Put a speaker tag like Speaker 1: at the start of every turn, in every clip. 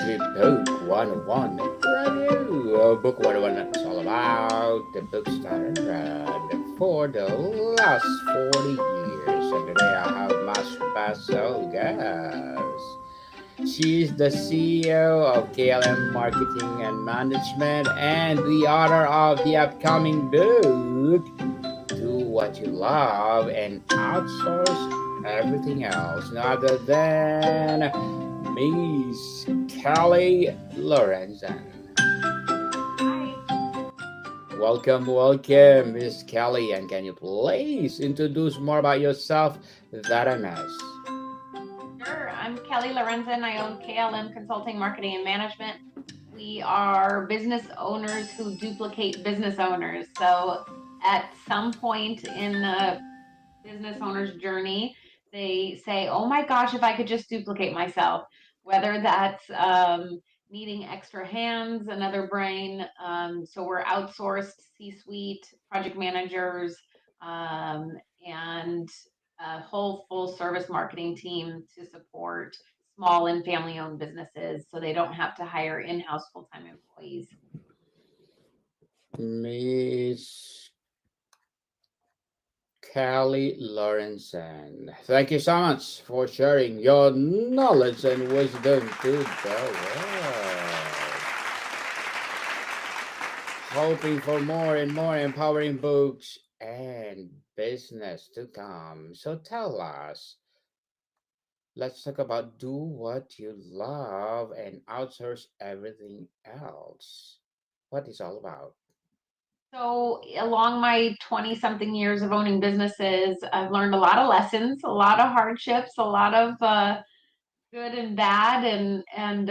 Speaker 1: to Book 101 Review. Book 101 is all about the books that I read for the last 40 years. And today I have my special guest. She's the CEO of KLM Marketing and Management and the author of the upcoming book, Do What You Love and Outsource Everything Else. None other than Miss Kelly Lorenzen.
Speaker 2: Hi.
Speaker 1: Welcome, Miss Kelly. And can you please introduce more about yourself that I missed?
Speaker 2: Sure. I'm Kelly Lorenzen. I own KLM Consulting, Marketing, and Management. We are business owners who duplicate business owners. So, at some point in the business owner's journey, they say, "Oh my gosh, if I could just duplicate myself," whether that's needing extra hands, another brain. So, we're outsourced C suite project managers and a whole full service marketing team to support small and family owned businesses so they don't have to hire in house full time employees.
Speaker 1: Miss Kelly Lorenzen. Thank you so much for sharing your knowledge and wisdom to the world. Hoping for more and more empowering books and business to come. So tell us, let's talk about do what you love and outsource everything else. What is all about?
Speaker 2: So, along my 20 something years of owning businesses, I've learned a lot of lessons, a lot of hardships, a lot of good and bad, and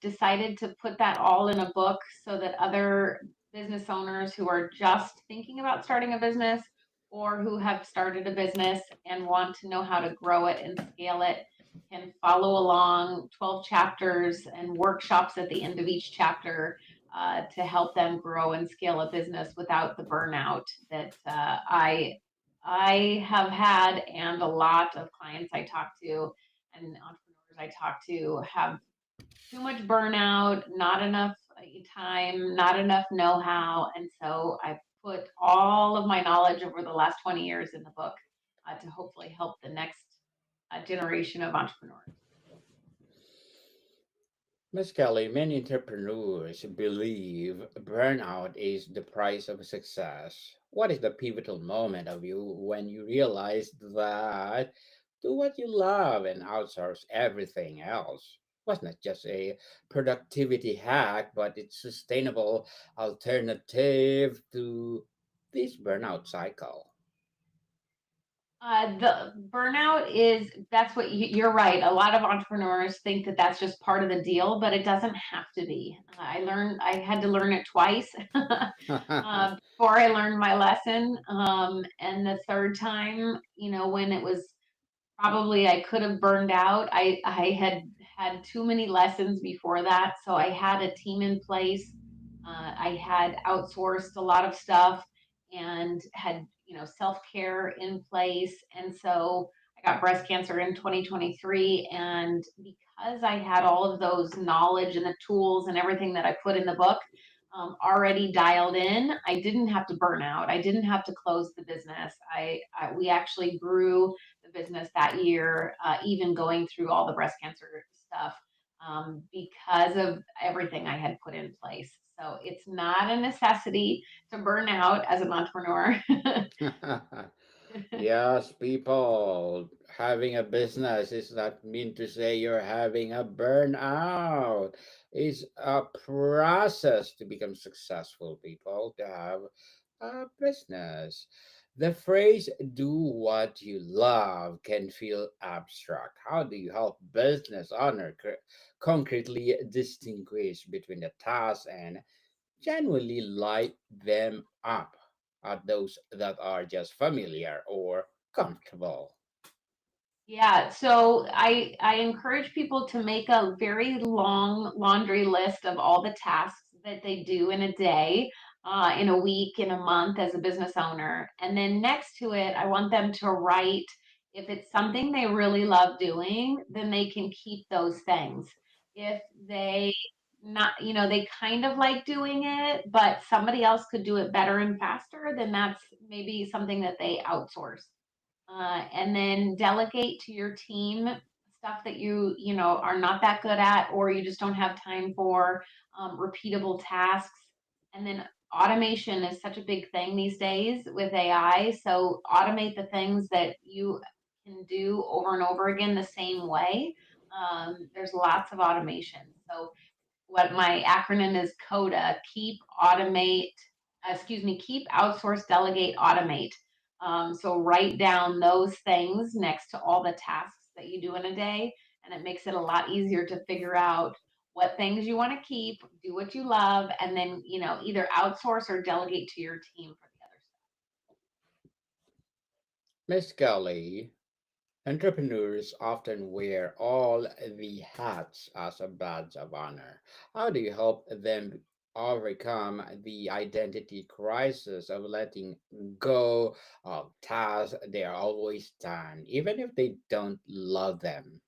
Speaker 2: decided to put that all in a book so that other business owners who are just thinking about starting a business or who have started a business and want to know how to grow it and scale it can follow along 12 chapters and workshops at the end of each chapter to help them grow and scale a business without the burnout that I have had, and a lot of clients I talk to and entrepreneurs I talk to have too much burnout, not enough time, not enough know-how, and so I put all of my knowledge over the last 20 years in the book to hopefully help the next generation of entrepreneurs.
Speaker 1: Miss Kelly, many entrepreneurs believe burnout is the price of success. What is the pivotal moment of you when you realized that do what you love and outsource everything else was not just a productivity hack, but it's sustainable alternative to this burnout cycle?
Speaker 2: The burnout is that's what you're right. A lot of entrepreneurs think that that's just part of the deal, but it doesn't have to be. I had to learn it twice before I learned my lesson. And the third time, when it was probably I could have burned out, I had too many lessons before that. So I had a team in place. I had outsourced a lot of stuff and had self-care in place, and so I got breast cancer in 2023, and because I had all of those knowledge and the tools and everything that I put in the book already dialed in, I didn't have to burn out. I didn't have to close the business. We actually grew the business that year, even going through all the breast cancer stuff, because of everything I had put in place. So it's not a necessity to burn out as an entrepreneur.
Speaker 1: Yes, people, having a business is not mean to say you're having a burnout. It's a process to become successful, people, to have a business. The phrase do what you love can feel abstract. How do you help business owner concretely distinguish between the tasks and genuinely light them up are those that are just familiar or comfortable?
Speaker 2: Yeah, so I encourage people to make a very long laundry list of all the tasks that they do in a day, in a week, in a month as a business owner. And then next to it, I want them to write if it's something they really love doing, then they can keep those things. if they not, they kind of like doing it, but somebody else could do it better and faster, then that's maybe something that they outsource. And then delegate to your team stuff that you are not that good at, or you just don't have time for, repeatable tasks. And then automation is such a big thing these days with AI. So automate the things that you can do over and over again the same way. There's lots of automation. So what my acronym is CODA: keep, outsource, delegate, automate. So write down those things next to all the tasks that you do in a day, and it makes it a lot easier to figure out what things you want to keep, do what you love, and then, either outsource or delegate to your team for the other
Speaker 1: Miss Kelly, entrepreneurs often wear all the hats as a badge of honor. How do you help them overcome the identity crisis of letting go of tasks they are always done, even if they don't love them?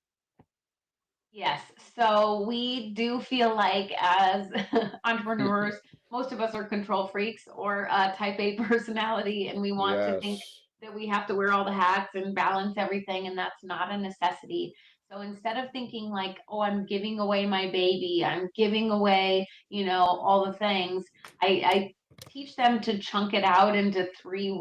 Speaker 2: Yes. So we do feel like, as entrepreneurs, most of us are control freaks or type A personality, and we want to think
Speaker 1: Yes.
Speaker 2: that we have to wear all the hats and balance everything, and that's not a necessity. So instead of thinking like, oh, I'm giving away my baby, I'm giving away, all the things, I teach them to chunk it out into three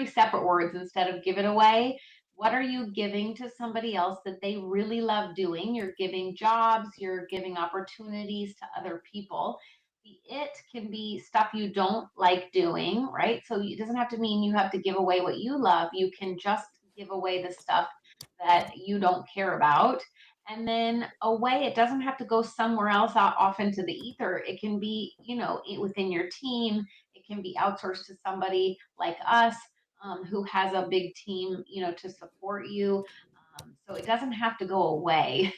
Speaker 2: separate words instead of give it away. What are you giving to somebody else that they really love doing? You're giving jobs, you're giving opportunities to other people. The it can be stuff you don't like doing, right? So it doesn't have to mean you have to give away what you love. You can just give away the stuff that you don't care about. And then away, it doesn't have to go somewhere else off into the ether. It can be, within your team. It can be outsourced to somebody like us, who has a big team, to support you. So it doesn't have to go away.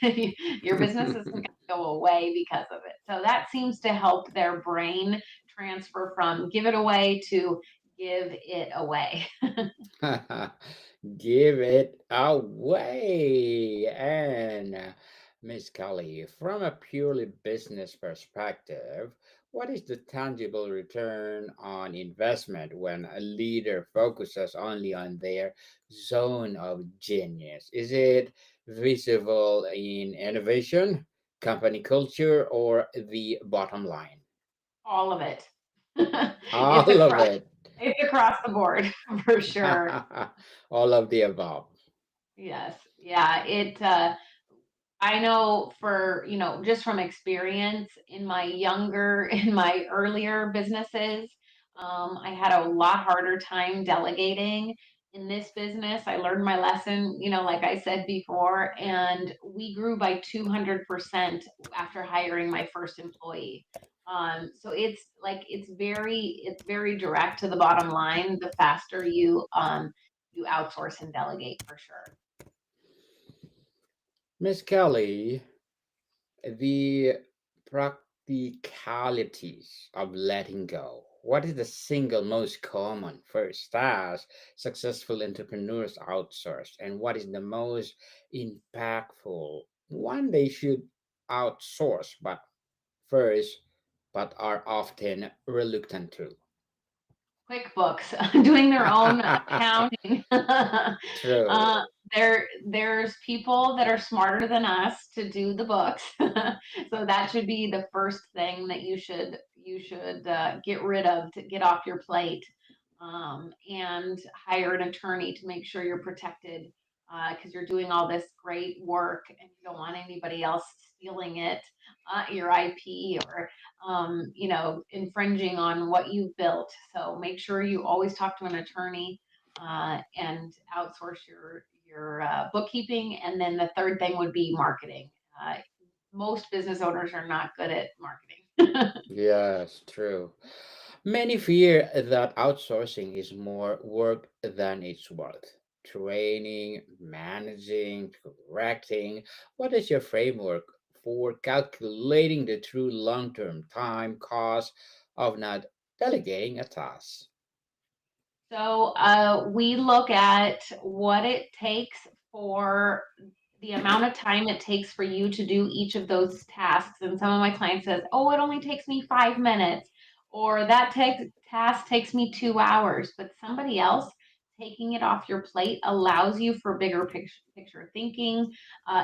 Speaker 2: Your business isn't going to go away because of it. So that seems to help their brain transfer from give it away to give it away.
Speaker 1: Give it away. And Miss Kelly, from a purely business perspective, what is the tangible return on investment when a leader focuses only on their zone of genius? Is it visible in innovation, company culture, or the bottom line?
Speaker 2: All of it. it's
Speaker 1: All of
Speaker 2: across
Speaker 1: it.
Speaker 2: it's across the board for sure.
Speaker 1: All of the above.
Speaker 2: Yes. Yeah. I know, for, just from experience in my in my earlier businesses, I had a lot harder time delegating. In this business, I learned my lesson, like I said before, and we grew by 200% after hiring my first employee. So it's very direct to the bottom line. The faster you outsource and delegate, for sure.
Speaker 1: Miss Kelly, the practicalities of letting go. What is the single most common first task successful entrepreneurs outsource, and what is the most impactful one they should outsource first, but are often reluctant to?
Speaker 2: QuickBooks, doing their own accounting.
Speaker 1: True.
Speaker 2: There's people that are smarter than us to do the books, so that should be the first thing that you should get rid of, to get off your plate, and hire an attorney to make sure you're protected, because you're doing all this great work and you don't want anybody else stealing it, your IP, or infringing on what you've built. So make sure you always talk to an attorney, and outsource your bookkeeping. And then the third thing would be marketing. Most business owners are not good at marketing.
Speaker 1: Yes, true. Many fear that outsourcing is more work than it's worth. Training, managing, correcting. What is your framework for calculating the true long term time cost of not delegating a task?
Speaker 2: So we look at what it takes for the amount of time it takes for you to do each of those tasks. And some of my clients says, "Oh, it only takes me 5 minutes," or that task takes me 2 hours. But somebody else taking it off your plate allows you for bigger picture thinking.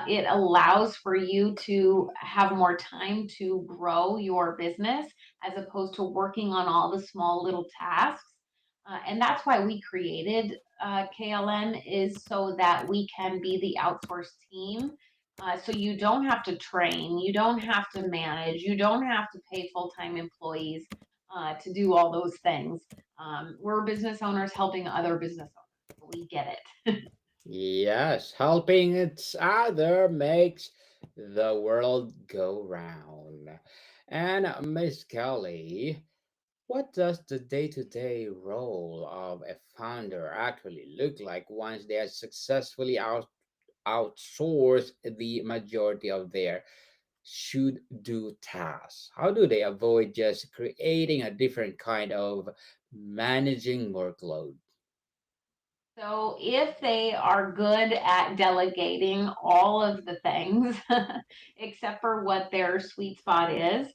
Speaker 2: It allows for you to have more time to grow your business as opposed to working on all the small little tasks. And that's why we created KLN, is so that we can be the outsourced team. So you don't have to train, you don't have to manage, you don't have to pay full-time employees to do all those things. We're business owners helping other business owners. We get it.
Speaker 1: Yes, helping each other makes the world go round. And Miss Kelly, what does the day to day role of a founder actually look like once they have successfully outsourced the majority of their should do tasks? How do they avoid just creating a different kind of managing workload?
Speaker 2: So if they are good at delegating all of the things, except for what their sweet spot is,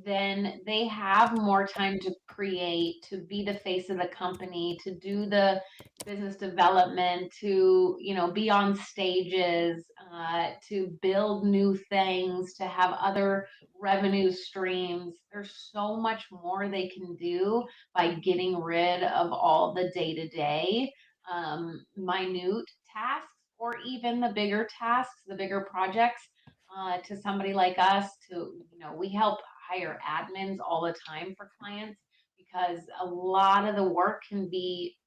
Speaker 2: then they have more time to create, to be the face of the company, to do the business development, to be on stages, to build new things, to have other revenue streams. There's so much more they can do by getting rid of all the day to day minute tasks, or even the bigger tasks, the bigger projects, to somebody like us. We help hire admins all the time for clients, because a lot of the work can be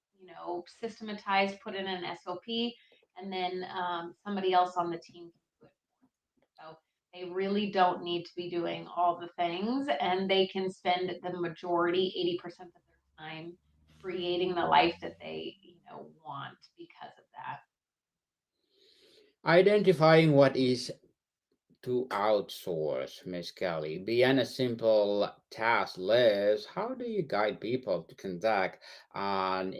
Speaker 2: systematized, put in an SOP, and then somebody else on the team can do it. So they really don't need to be doing all the things, and they can spend the majority, 80% of their time, creating the life that they, want because of that.
Speaker 1: Identifying what is to outsource, Miss Kelly, beyond a simple task list, how do you guide people to conduct an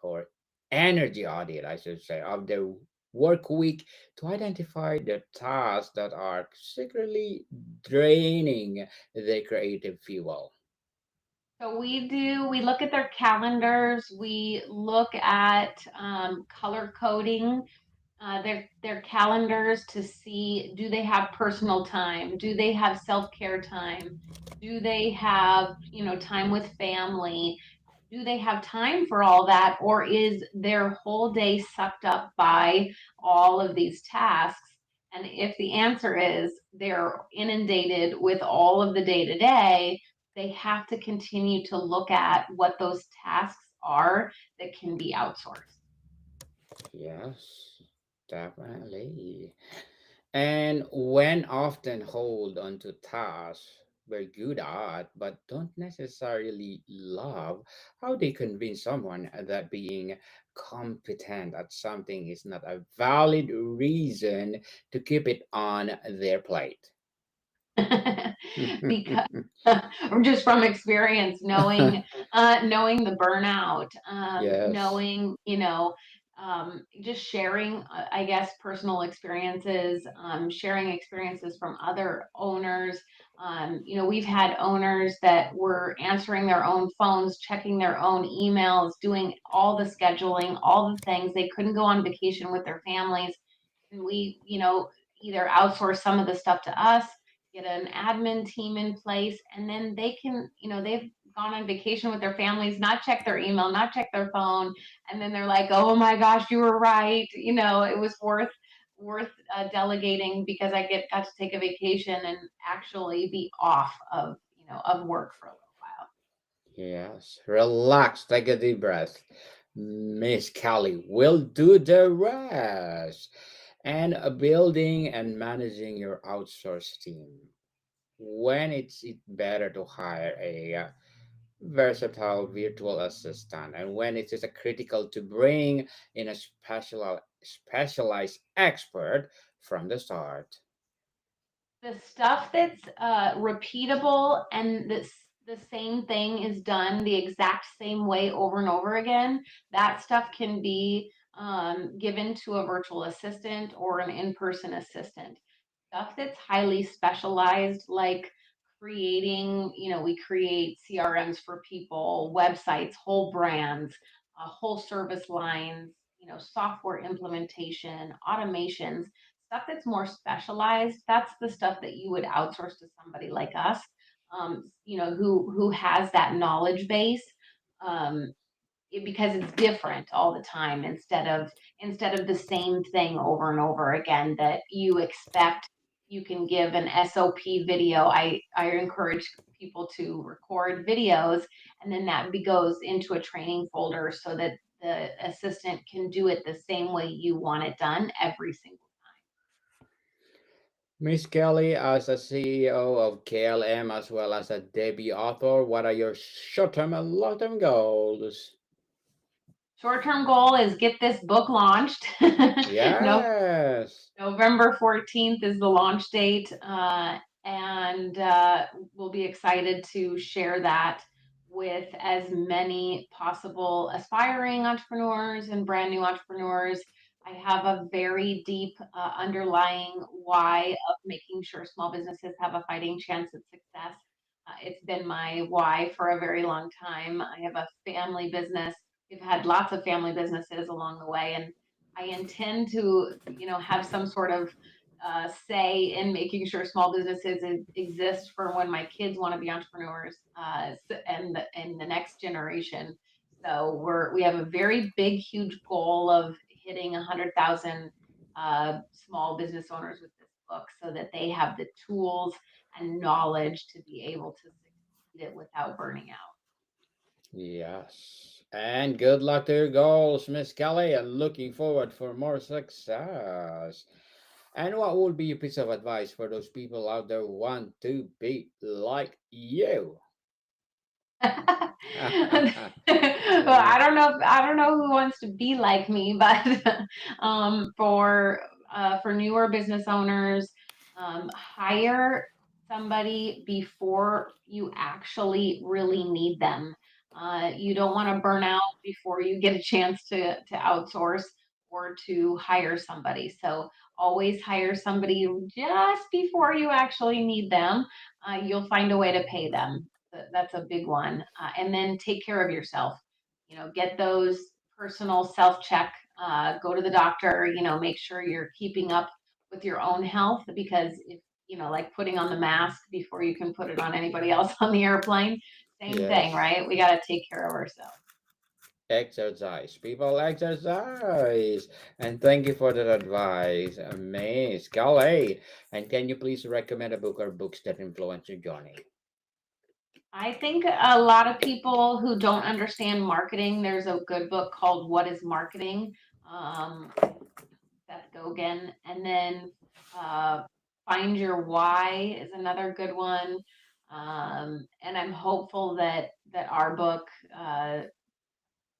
Speaker 1: or energy audit, I should say, of their work week to identify the tasks that are secretly draining their creative fuel?
Speaker 2: So we look at their calendars, we look at color coding their calendars to see, do they have personal time, do they have self-care time, do they have time with family, do they have time for all that, or is their whole day sucked up by all of these tasks? And if the answer is they're inundated with all of the day to day, they have to continue to look at what those tasks are that can be outsourced.
Speaker 1: Yes, definitely. And when often hold on to tasks we're good at but don't necessarily love, how they convince someone that being competent at something is not a valid reason to keep it on their plate.
Speaker 2: Because just from experience, knowing the burnout,
Speaker 1: Yes.
Speaker 2: knowing just sharing, I guess, personal experiences, sharing experiences from other owners. We've had owners that were answering their own phones, checking their own emails, doing all the scheduling, all the things. They couldn't go on vacation with their families, and we either outsource some of the stuff to us, get an admin team in place, and then they can, they've gone on vacation with their families, not check their email, not check their phone, and then they're like, "Oh my gosh, you were right. It was worth delegating, because I got to take a vacation and actually be off of work for a little while."
Speaker 1: Yes. Relax, take a deep breath. Miss Kelly will do the rest. And building and managing your outsourced team. When it better to hire a versatile virtual assistant, and when it is a critical to bring in a specialized expert from the start.
Speaker 2: The stuff that's repeatable, and the same thing is done the exact same way over and over again, that stuff can be given to a virtual assistant or an in-person assistant. Stuff that's highly specialized, like creating, we create CRMs for people, websites, whole brands, whole service lines, software implementation, automations, stuff that's more specialized. That's the stuff that you would outsource to somebody like us, who has that knowledge base. Um, because it's different all the time, instead of the same thing over and over again that you expect. You can give an SOP video. I encourage people to record videos, and then goes into a training folder so that the assistant can do it the same way you want it done every single
Speaker 1: Miss Kelly, as a CEO of KLM as well as a debut author, what are your short-term and long-term goals?
Speaker 2: Short-term goal is get this book launched. No,
Speaker 1: Yes.
Speaker 2: November 14th is the launch date, and we'll be excited to share that with as many possible aspiring entrepreneurs and brand new entrepreneurs. I have a very deep underlying why of making sure small businesses have a fighting chance at success. It's been my why for a very long time. I have a family business. We've had lots of family businesses along the way, and I intend to, have some sort of say in making sure small businesses exist for when my kids want to be entrepreneurs, and the next generation. So we have a very big, huge goal of hitting 100,000 small business owners with this book, so that they have the tools and knowledge to be able to succeed it without burning out.
Speaker 1: Yes. And good luck to your goals, Miss Kelly, and looking forward for more success. And what would be your piece of advice for those people out there who want to be like you?
Speaker 2: Well, I don't know who wants to be like me, but for newer business owners, hire somebody before you actually really need them. You don't want to burn out before you get a chance to outsource or to hire somebody. So always hire somebody just before you actually need them. You'll find a way to pay them. That's a big one. And then take care of yourself. Get those personal self check. Go to the doctor. Make sure you're keeping up with your own health, because if like putting on the mask before you can put it on anybody else on the airplane, same thing,
Speaker 1: Yes.
Speaker 2: right? We got to take care of ourselves.
Speaker 1: Exercise. People exercise. And thank you for that advice, Miss Kelly. And can you please recommend a book or books that influence your journey?
Speaker 2: I think a lot of people who don't understand marketing, there's a good book called What is Marketing? By Seth Gogan. And then uh, Find Your Why is another good one. And I'm hopeful that our book,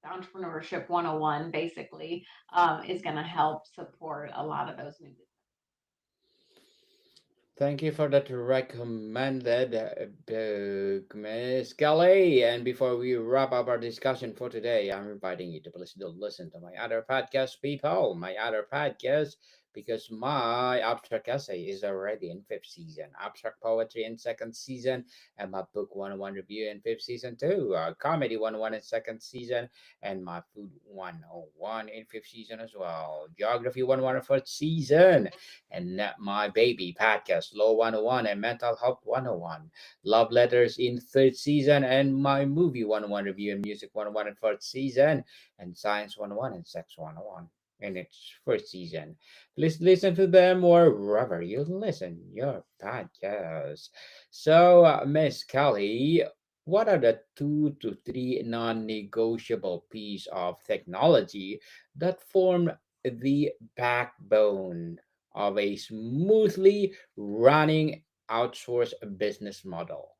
Speaker 2: Entrepreneurship 101, basically, is going to help support a lot of those new businesses.
Speaker 1: Thank you for that recommended book, Miss Kelly. And before we wrap up our discussion for today, I'm inviting you to please do listen to my other podcast, people. My other podcast, because my abstract essay is already in fifth season, abstract poetry in second season, and my book 101 review in fifth season too, comedy 101 in second season, and my food 101 in fifth season as well, geography 101 in fourth season, and Not My Baby podcast, Law 101 and Mental Health 101, Love Letters in third season, and my movie 101 review and music 101 in fourth season, and Science 101 and Sex 101 in its first season. Please listen to them wherever you listen your podcast. So, Miss Kelly, what are the 2 to 3 non-negotiable piece of technology that form the backbone of a smoothly running outsourced business model?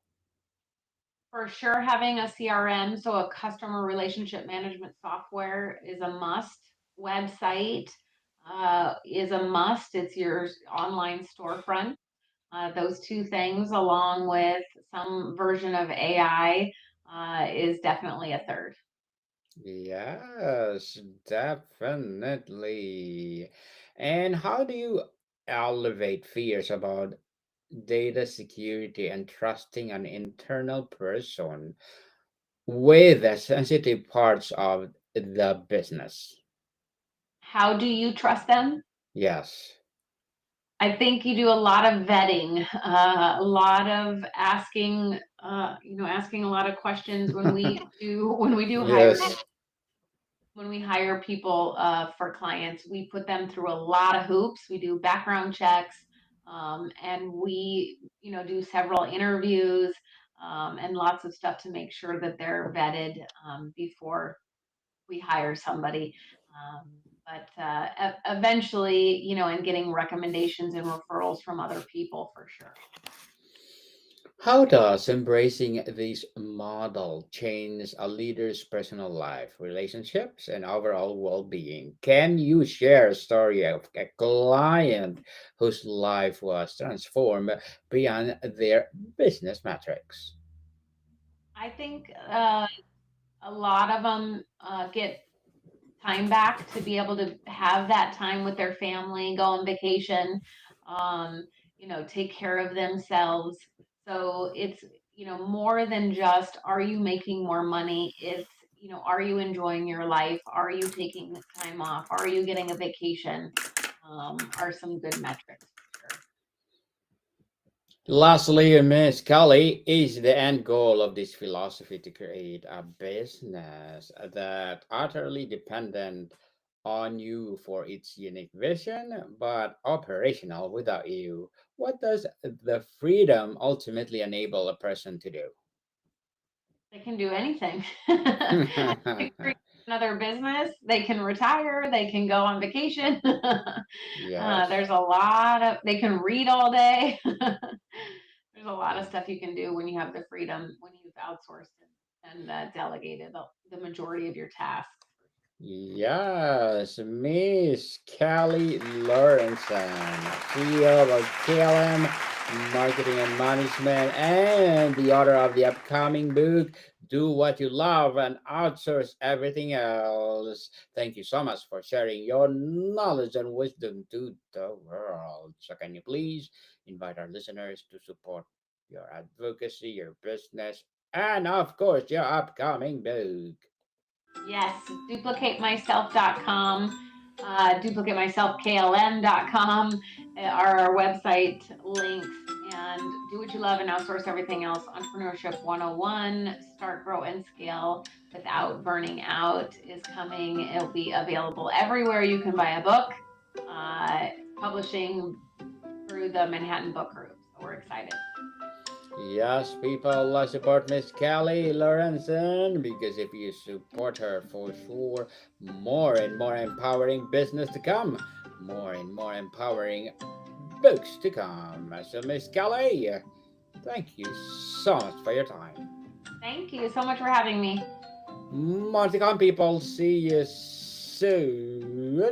Speaker 2: For sure, having a CRM, so a customer relationship management software, is a must. Website is a must. It's your online storefront. Those two things, along with some version of AI, is definitely a third.
Speaker 1: Yes, definitely. And how do you elevate fears about data security and trusting an internal person with the sensitive parts of the business?
Speaker 2: How do you trust them?
Speaker 1: Yes.
Speaker 2: I think you do a lot of vetting, a lot of asking, asking a lot of questions when we do hire
Speaker 1: Yes.
Speaker 2: when we hire people for clients. We put them through a lot of hoops. We do background checks, and we do several interviews, and lots of stuff to make sure that they're vetted before we hire somebody. But eventually, and getting recommendations and referrals from other people for sure.
Speaker 1: How does embracing this model change a leader's personal life, relationships, and overall well being? Can you share a story of a client whose life was transformed beyond their business metrics?
Speaker 2: I think a lot of them get time back to be able to have that time with their family, go on vacation, um, take care of themselves. So it's, more than just are you making more money? It's, are you enjoying your life? Are you taking time off? Are you getting a vacation? Are some good metrics for sure.
Speaker 1: Lastly, Miss Kelly, is the end goal of this philosophy to create a business that utterly dependent on you for its unique vision, but operational without you? What does the freedom ultimately enable a person to do?
Speaker 2: They can do anything. They can create another business. They can retire. They can go on vacation.
Speaker 1: Yes.
Speaker 2: There's a lot of, they can read all day. There's a lot of
Speaker 1: Yeah.
Speaker 2: stuff you can do when you have the freedom, when you've outsourced and delegated the majority of your tasks.
Speaker 1: Yes, Miss Kelly Lorenzen, CEO of KLM Marketing and Management, and the author of the upcoming book, Do What You Love and Outsource Everything Else. Thank you so much for sharing your knowledge and wisdom to the world. So, can you please invite our listeners to support your advocacy, your business, and of course, your upcoming book?
Speaker 2: Yes, duplicatemyself.com, duplicatemyselfklm.com are our website links. And Do What You Love and Outsource Everything Else. Entrepreneurship 101, Start, Grow, and Scale Without Burning Out is coming. It'll be available everywhere you can buy a book, uh, publishing through the Manhattan Book Group. So we're excited.
Speaker 1: Yes, people, let's support Miss Kelly Lorenzen because if you support her, for sure, more and more empowering business to come, more and more empowering books to come. So, Miss Kelly, thank you so much for your time.
Speaker 2: Thank you so much for having me.
Speaker 1: More to come, people. See you soon.